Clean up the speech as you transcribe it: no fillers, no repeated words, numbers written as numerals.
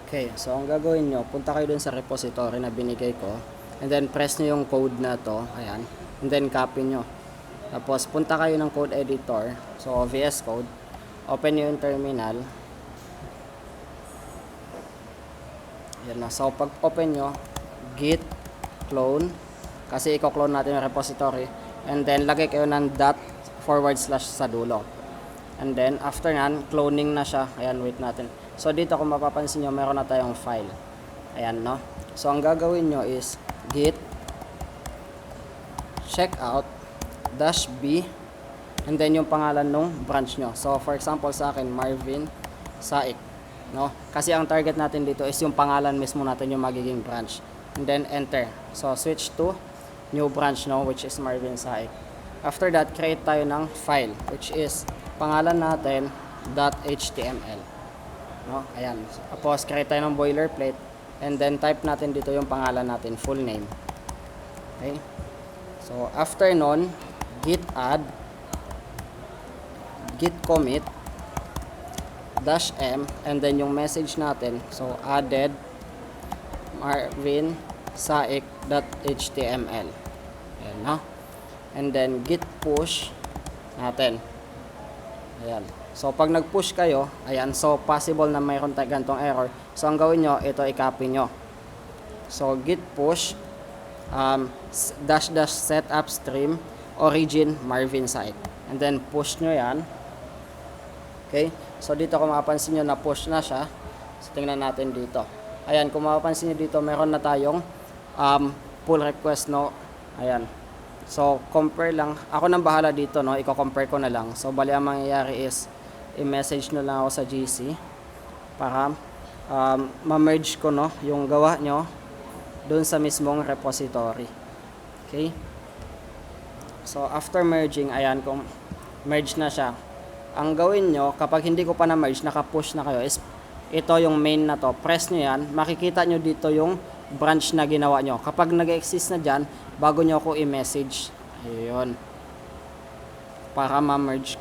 Okay, so ang gagawin nyo, punta kayo dun sa repository na binigay ko. And then press nyo yung code na to. Ayan. And then copy nyo. Tapos punta kayo ng code editor. So VS Code. Open nyo yung terminal. Ayan na. So pag open nyo, git clone. Kasi i-clone natin yung repository. And then lagay kayo ng // sa dulo. And then after nan, cloning na siya. Ayan, wait natin. So dito kung mapapansin nyo, meron na tayong file. Ayan, no? So ang gagawin nyo is git checkout -b and then yung pangalan nung branch nyo. So for example sa akin, Marvin Saik, no? Kasi ang target natin dito is yung pangalan mismo natin yung magiging branch. And then enter. So switch to new branch, no, which is Marvin Saik. After that, create tayo ng file which is pangalan natin .html. No? Ayan. Tapos create tayo ng boilerplate and then type natin dito yung pangalan natin, full name. Okay? So after nun, git add, git commit -m and then yung message natin. So added Marvin Saik.html. Ayan, no? And then git push natin. Ayan. So pag nag-push kayo, ayan, so possible na mayroon tayong ganitong error. So ang gawin nyo, ito i-copy nyo. So git push -- set upstream origin Marvin Saik. And then push nyo yan. Okay? So dito kung mapapansin nyo na push na siya. So tingnan natin dito. Ayan, kung mapapansin nyo dito, meron na tayong pull request, no? Ayan. So compare lang. Ako nang bahala dito, no? Iko-compare ko na lang. So bali ang mangyayari is i-message nyo lang ako sa GC para ma-merge ko, no, yung gawa nyo doon sa mismong repository. Okay? So after merging, ayan, kung merge na siya, ang gawin nyo, kapag hindi ko pa na-merge, naka-push na kayo, is ito yung main na to, press nyo yan, makikita nyo dito yung branch na ginawa nyo. Kapag nag-exist na dyan, bago nyo ako i-message, ayun, para ma-merge